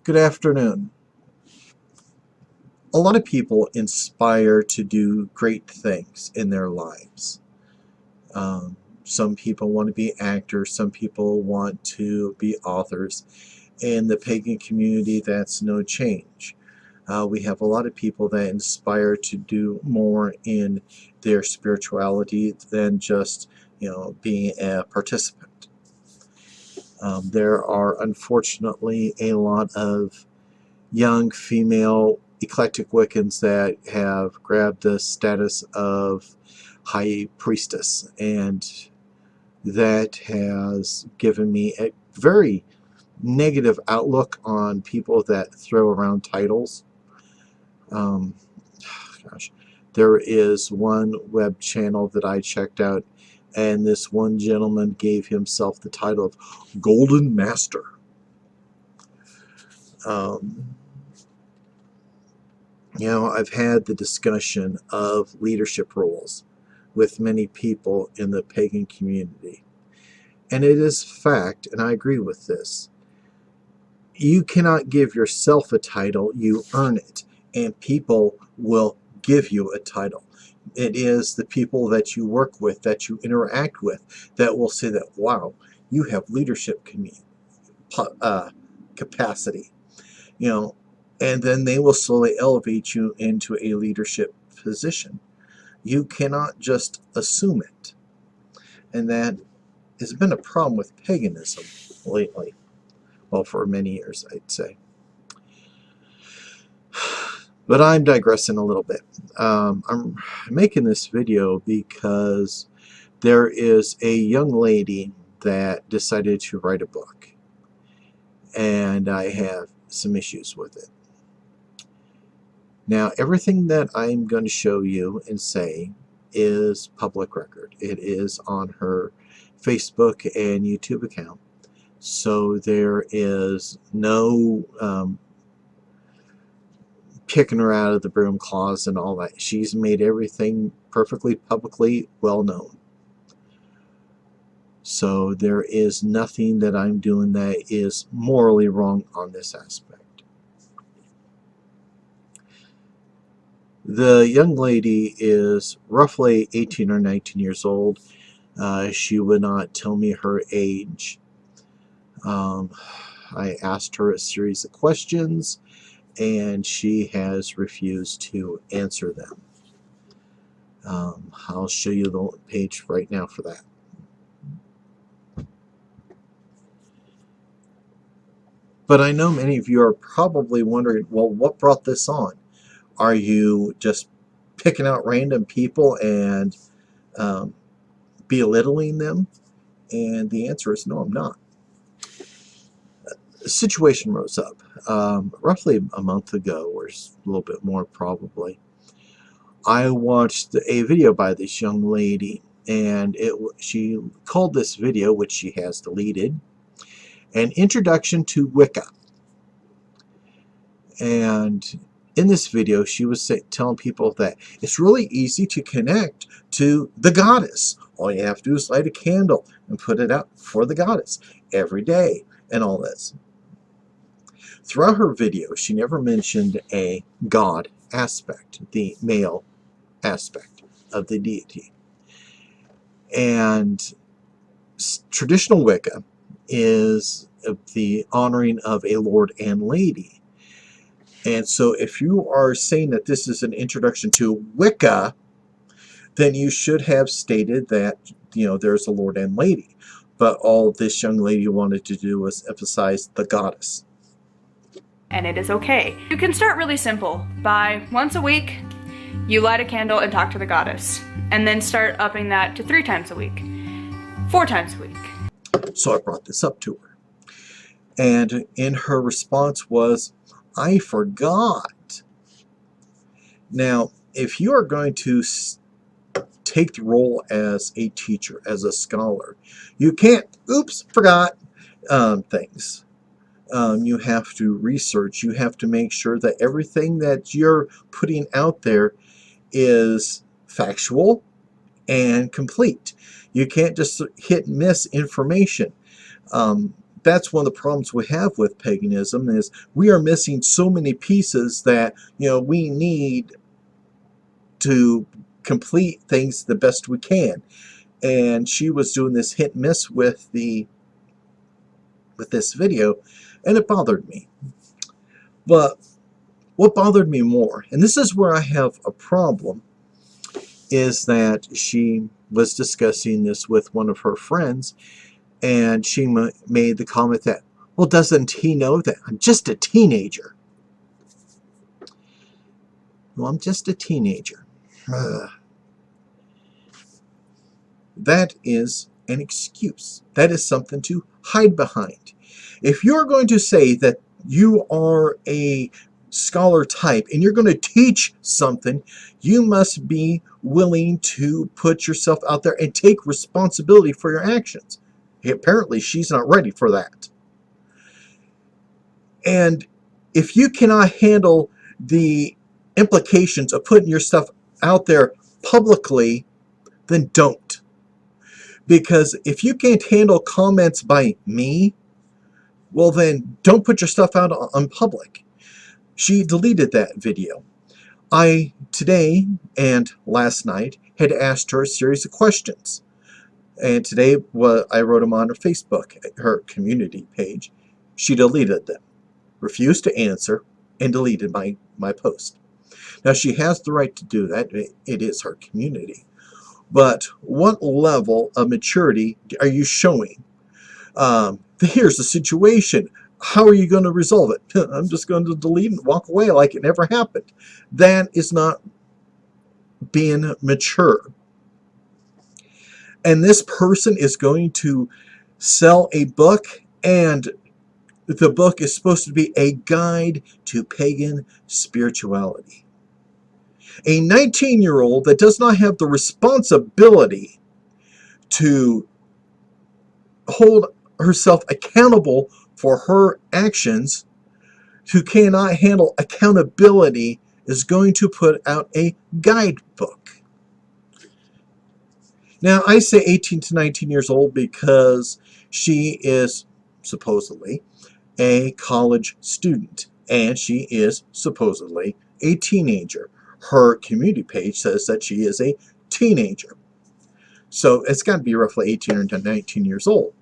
Good afternoon. A lot of people inspire to do great things in their lives. Some people want to be actors, some people want to be authors. In the pagan community, that's no change. We have a lot of people that inspire to do more in their spirituality than just, being a participant. There are unfortunately a lot of young female eclectic Wiccans that have grabbed the status of high priestess, and that has given me a very negative outlook on people that throw around titles. Um, Gosh, there is one web channel that I checked out, and this one gentleman gave himself the title of Golden Master. I've had the discussion of leadership roles with many people in the pagan community. And it is fact, and I agree with this. You cannot give yourself a title, you earn it. And people will give you a title. It is the people that you work with, that you interact with, that will say that, wow, you have leadership capacity. And then they will slowly elevate you into a leadership position. You cannot just assume it. And that has been a problem with paganism lately. Well, for many years, I'd say. But I'm digressing a little bit. I'm making this video because there is a young lady that decided to write a book. And I have some issues with it. Now, everything that I'm going to show you and say is public record. It is on her Facebook and YouTube account. So there is no kicking her out of the broom clause and all that. She's made everything perfectly publicly well known. So there is nothing that I'm doing that is morally wrong on this aspect. The young lady is roughly 18 or 19 years old. She would not tell me her age. I asked her a series of questions, and she has refused to answer them. I'll show you the page right now for that. But I know many of you are probably wondering, well, what brought this on? Are you just picking out random people and belittling them? And the answer is no, I'm not. The situation rose up roughly a month ago, or a little bit more probably. I watched a video by this young lady, and she called this video, which she has deleted, An Introduction to Wicca. And in this video, she was telling people that it's really easy to connect to the goddess. All you have to do is light a candle and put it out for the goddess every day and all this. Throughout her video, she never mentioned a god aspect, the male aspect of the deity. And traditional Wicca is the honoring of a lord and lady. And so if you are saying that this is an introduction to Wicca, then you should have stated that, there's a lord and lady. But all this young lady wanted to do was emphasize the goddess. And it is okay. You can start really simple. By once a week, you light a candle and talk to the goddess. And then start upping that to 3 times a week, 4 times a week. So I brought this up to her. And in her response was, I forgot. Now, if you are going to take the role as a teacher, as a scholar, you can't, oops, forgot things. You have to research. You have to make sure that everything that you're putting out there is factual and complete. You can't just hit and miss information. that's one of the problems we have with paganism, is we are missing so many pieces that, you know, we need to complete things the best we can. And she was doing this hit and miss with this video, and it bothered me. But what bothered me more, and this is where I have a problem, is that she was discussing this with one of her friends, and she made the comment that, well, doesn't he know that I'm just a teenager? Well, I'm just a teenager. That is an excuse. That is something to hide behind. If you're going to say that you are a scholar type and you're going to teach something, you must be willing to put yourself out there and take responsibility for your actions. Apparently, she's not ready for that. And if you cannot handle the implications of putting your stuff out there publicly, then don't. Because if you can't handle comments by me, well then don't put your stuff out on public. She deleted that video. I, today and last night, had asked her a series of questions. And today, I wrote them on her Facebook, her community page. She deleted them, refused to answer, and deleted my post. Now, she has the right to do that. It is her community. But what level of maturity are you showing? Here's the situation. How are you going to resolve it? I'm just going to delete and walk away like it never happened. That is not being mature. And this person is going to sell a book, and the book is supposed to be a guide to pagan spirituality. A 19-year-old that does not have the responsibility to hold herself accountable for her actions, who cannot handle accountability, is going to put out a guidebook. Now, I say 18 to 19 years old because she is supposedly a college student, and she is supposedly a teenager. Her community page says that she is a teenager. So it's got to be roughly 18 or 19 years old.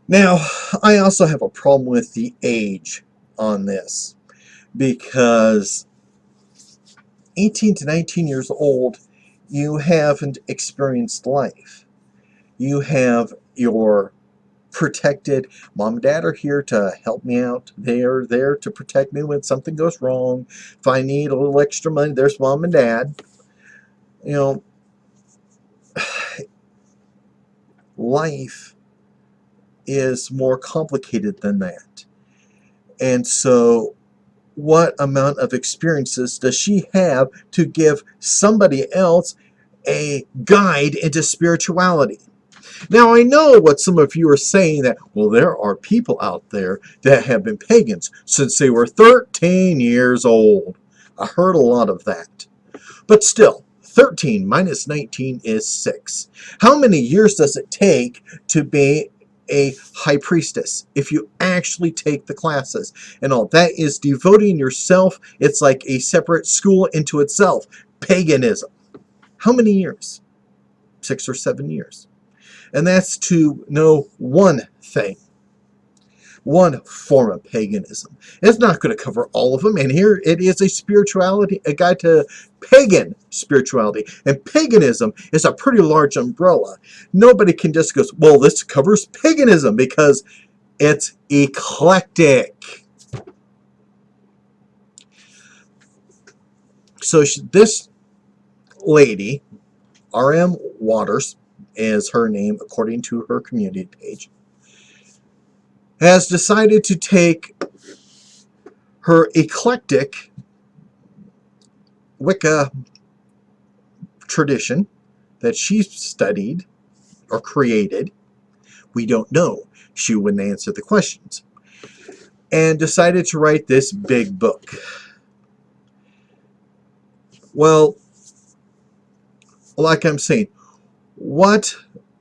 Now, I also have a problem with the age on this, because 18 to 19 years old, you haven't experienced life. You have your protected, mom and dad are here to help me out. They're there to protect me when something goes wrong. If I need a little extra money, there's mom and dad. You know, life is more complicated than that. And so what amount of experiences does she have to give somebody else a guide into spirituality? Now, I know what some of you are saying, that, well, there are people out there that have been pagans since they were 13 years old. I heard a lot of that. But still, 13 minus 19 is 6. How many years does it take to be a high priestess if you actually take the classes and all? That is devoting yourself. It's like a separate school into itself. Paganism. How many years? 6 or 7 years. And that's to know one thing, one form of paganism. It's not going to cover all of them, and here it is a spirituality, a guide to pagan spirituality. And paganism is a pretty large umbrella. Nobody can just go, well, this covers paganism, because it's eclectic. So this lady, R.M. Waters is her name according to her community page, has decided to take her eclectic Wicca tradition that she studied or created, we don't know, she wouldn't answer the questions, and decided to write this big book. Well, like I'm saying, what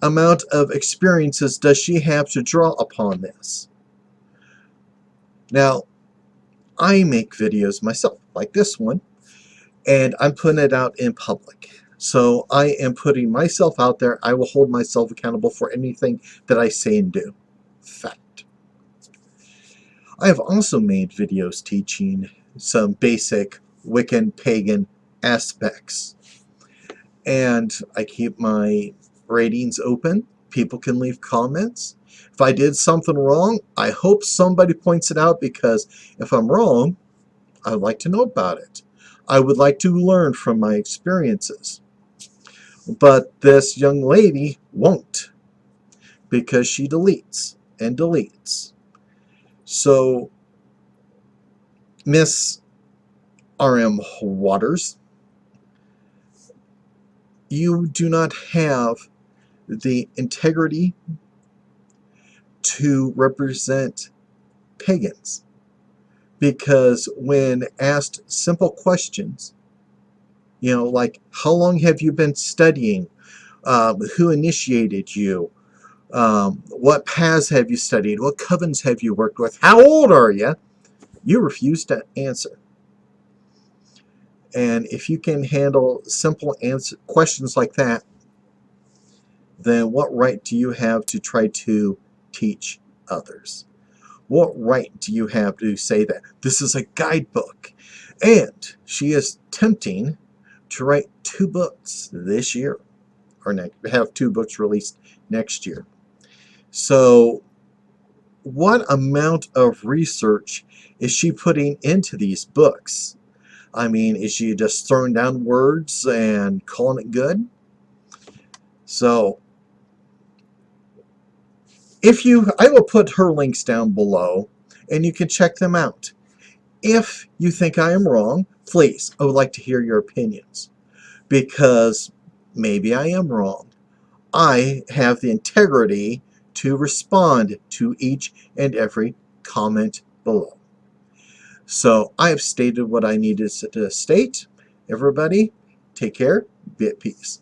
amount of experiences does she have to draw upon this? Now, I make videos myself, like this one, and I'm putting it out in public. So I am putting myself out there. I will hold myself accountable for anything that I say and do. Fact. I have also made videos teaching some basic Wiccan pagan aspects. And I keep my ratings open. People can leave comments. If I did something wrong, I hope somebody points it out, because if I'm wrong, I would like to know about it. I would like to learn from my experiences. But this young lady won't, because she deletes and deletes. So, Miss R.M. Waters, you do not have the integrity to represent pagans, because when asked simple questions, like how long have you been studying, who initiated you, what paths have you studied, what covens have you worked with, how old are you, you refuse to answer. And if you can handle simple questions like that, then what right do you have to try to teach others? What right do you have to say that this is a guidebook? And she is attempting to write 2 books this year, or have 2 books released next year. So what amount of research is she putting into these books? I mean, is she just throwing down words and calling it good? So I will put her links down below, and you can check them out. If you think I am wrong, please, I would like to hear your opinions, because maybe I am wrong. I have the integrity to respond to each and every comment below. So I have stated what I needed to state. Everybody, take care, be at peace.